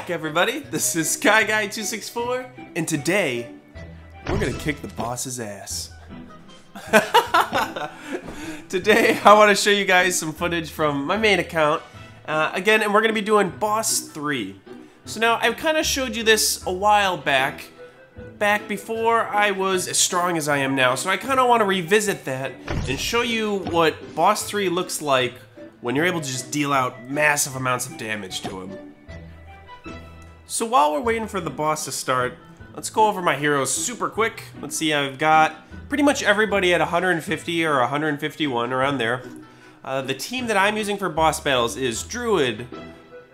back, everybody. This is SkyGuy264, and today we're gonna kick the boss's ass. Today I want to show you guys some footage from my main account again, and we're gonna be doing Boss 3. So now I kind of showed you this a while back before I was as strong as I am now. So I kind of want to revisit that and show you what Boss 3 looks like when you're able to just deal out massive amounts of damage to him. So while we're waiting for the boss to start, let's go over my heroes super quick. Let's see, I've got pretty much everybody at 150 or 151, around there. The team that I'm using for boss battles is Druid,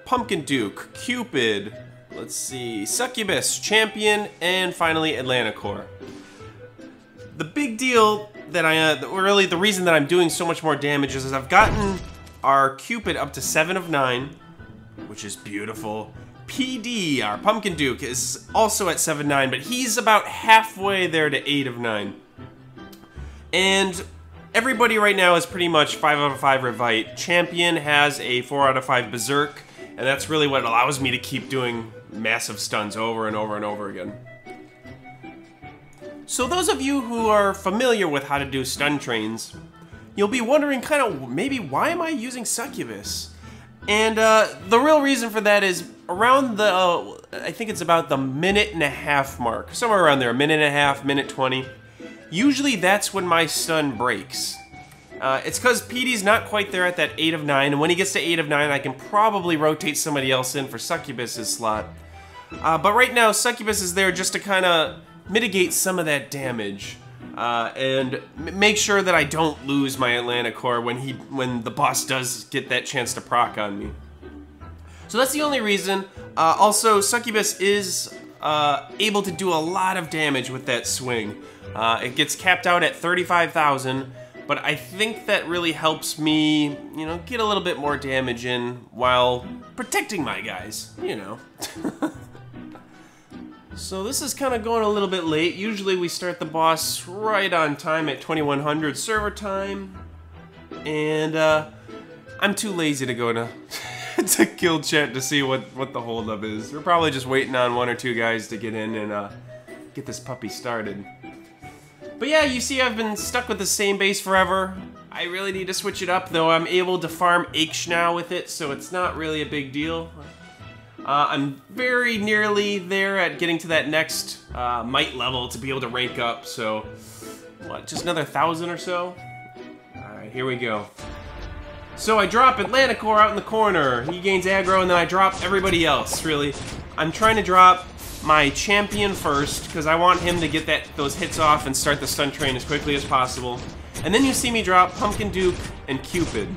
Pumpkin Duke, Cupid, let's see, Succubus, Champion, and finally Atlanticore. The big deal that really the reason that I'm doing so much more damage is I've gotten our Cupid up to 7 of 9, which is beautiful. PD, our Pumpkin Duke, is also at 7/9, but he's about halfway there to 8 of 9. And everybody right now is pretty much 5 out of 5 Revite. Champion has a 4 out of 5 Berserk, and that's really what allows me to keep doing massive stuns over and over and over again. So those of you who are familiar with how to do stun trains, you'll be wondering kind of maybe why am I using Succubus? And the real reason for that is around the, I think it's about the minute-and-a-half mark. Somewhere around there, a minute and a half, minute 20. Usually that's when my stun breaks. It's because PD's not quite there at that 8 of 9, and when he gets to 8 of 9, I can probably rotate somebody else in for Succubus's slot. But right now, Succubus is there just to kind of mitigate some of that damage. And make sure that I don't lose my Atlanticore when the boss does get that chance to proc on me. So that's the only reason. Also, Succubus is able to do a lot of damage with that swing. It gets capped out at 35,000, but I think that really helps me, you know, get a little bit more damage in while protecting my guys, you know. So this is kind of going a little bit late. Usually we start the boss right on time at 2100 server time. And I'm too lazy to go to, to kill chat to see what the holdup is. We're probably just waiting on 1 or 2 guys to get in and get this puppy started. But yeah, you see I've been stuck with the same base forever. I really need to switch it up, though. I'm able to farm H now with it, so it's not really a big deal. I'm very nearly there at getting to that next might level to be able to rank up, so what, just another 1,000 or so? Alright, here we go. So I drop Atlanticore out in the corner. He gains aggro, and then I drop everybody else, really. I'm trying to drop my Champion first, because I want him to get those hits off and start the stun train as quickly as possible. And then you see me drop Pumpkin Duke and Cupid.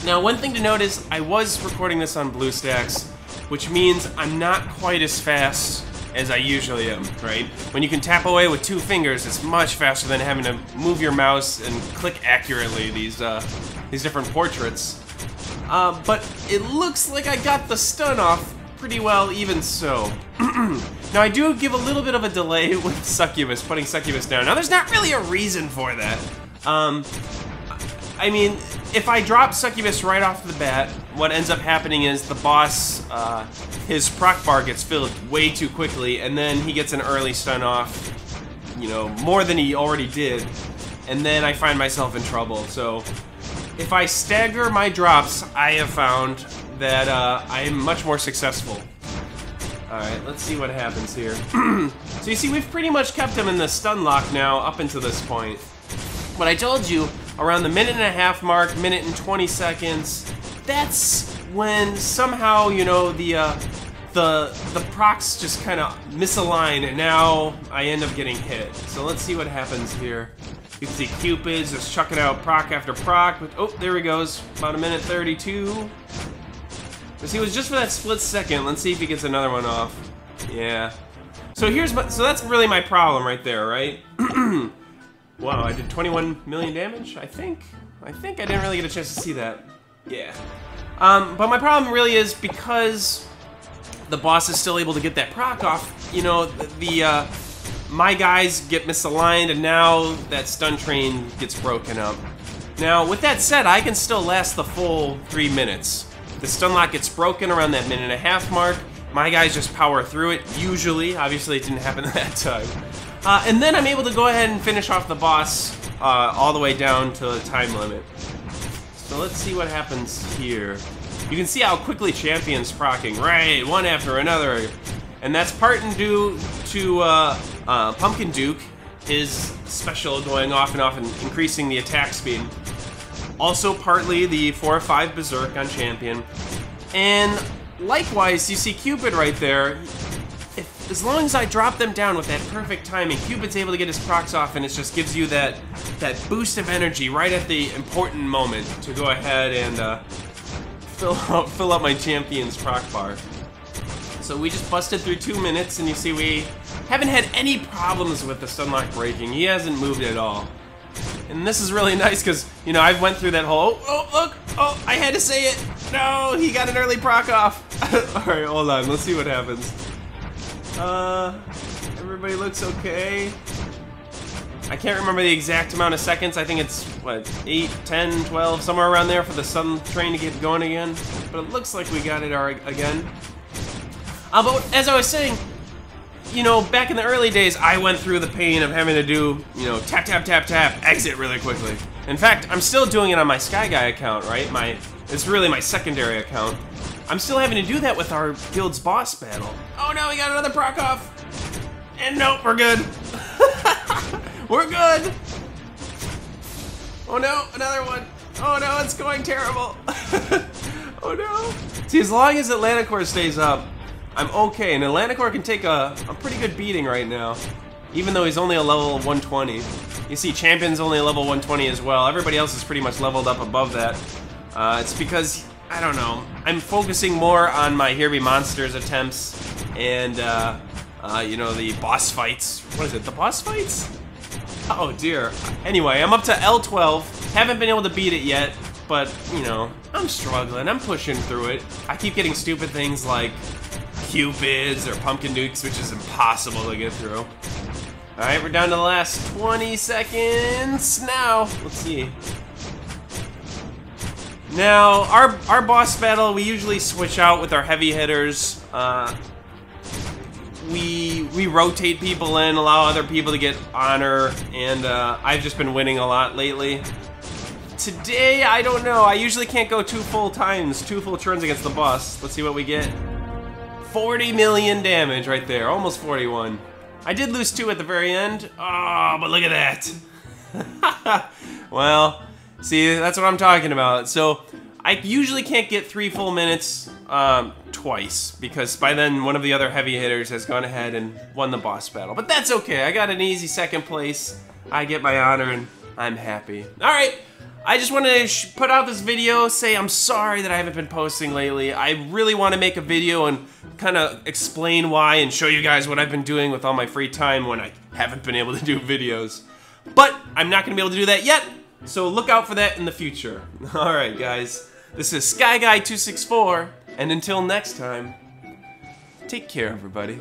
Now, one thing to note is I was recording this on BlueStacks, which means I'm not quite as fast as I usually am, right? When you can tap away with 2 fingers, it's much faster than having to move your mouse and click accurately these different portraits. But it looks like I got the stun off pretty well, even so. Now, I do give a little bit of a delay with Succubus, putting Succubus down. Now, there's not really a reason for that. I mean, if I drop Succubus right off the bat, what ends up happening is the boss, his proc bar gets filled way too quickly, and then he gets an early stun off, you know, more than he already did, and then I find myself in trouble. So if I stagger my drops, I have found that I am much more successful. Alright, let's see what happens here. So you see, we've pretty much kept him in the Stunlock now up until this point. But I told you, around the minute-and-a-half mark, minute and 20 seconds, that's when somehow, you know, the procs just kind of misalign, and now I end up getting hit. So let's see what happens here. You can see Cupid's just chucking out proc after proc, but oh, there he goes, about a minute 32. See, it was just for that split second. Let's see if he gets another one off. Yeah. So so that's really my problem right there, right? Wow, I did 21 million damage, I think. I didn't really get a chance to see that. Yeah. But my problem really is because the boss is still able to get that proc off, you know, my guys get misaligned, and now that stun train gets broken up. Now, with that said, I can still last the full 3 minutes. The Stunlock gets broken around that minute-and-a-half mark, My guys just power through it, usually. Obviously, it didn't happen that time. And then I'm able to go ahead and finish off the boss all the way down to the time limit. So let's see what happens here. You can see how quickly Champion's proccing, right, one after another. And that's part due to Pumpkin Duke, his special going off and increasing the attack speed. Also partly the 4 or 5 Berserk on Champion. And likewise, you see Cupid right there. As long as I drop them down with that perfect timing, Cupid's able to get his procs off, and it just gives you that boost of energy right at the important moment to go ahead and fill up my Champion's proc bar. So we just busted through 2 minutes, and you see we haven't had any problems with the Stunlock breaking. He hasn't moved at all. And this is really nice because, you know, I went through that whole, oh, look, oh, I had to say it. No, he got an early proc off. Alright, hold on, let's see what happens. Everybody looks okay. I can't remember the exact amount of seconds. I think it's, what, 8, 10, 12, somewhere around there for the Sun train to get going again. But it looks like we got it again. But as I was saying, you know, back in the early days, I went through the pain of having to do, you know, tap, tap, tap, tap, exit really quickly. In fact, I'm still doing it on my SkyGuy account, right? It's really my secondary account. I'm still having to do that with our guild's boss battle. Oh no, we got another proc off. And nope, we're good. We're good. Oh no, another one. Oh no, it's going terrible. Oh no. See, as long as Atlanticore stays up, I'm okay. And Atlanticore can take a pretty good beating right now, even though he's only a level 120. You see, Champion's only a level 120 as well. Everybody else is pretty much leveled up above that. It's because, I don't know, I'm focusing more on my Here Be Monsters attempts and, you know, the boss fights. What is it, the boss fights? Oh dear. Anyway, I'm up to L12. Haven't been able to beat it yet, but, you know, I'm struggling. I'm pushing through it. I keep getting stupid things like Cupids or Pumpkin Dukes, which is impossible to get through. Alright, we're down to the last 20 seconds now. Let's see. Now, our boss battle, we usually switch out with our heavy hitters. We rotate people in, allow other people to get honor, and I've just been winning a lot lately. Today, I don't know. I usually can't go 2 full turns against the boss. Let's see what we get. 40 million damage right there, almost 41. I did lose 2 at the very end. Oh, but look at that. Well, see, that's what I'm talking about. So, I usually can't get 3 full minutes twice, because by then one of the other heavy hitters has gone ahead and won the boss battle. But that's okay. I got an easy 2nd place. I get my honor, and I'm happy. Alright, I just wanted to put out this video, say I'm sorry that I haven't been posting lately. I really want to make a video and kind of explain why and show you guys what I've been doing with all my free time when I haven't been able to do videos. But I'm not going to be able to do that yet, so look out for that in the future. Alright guys, this is SkyGuy264, and until next time, take care everybody.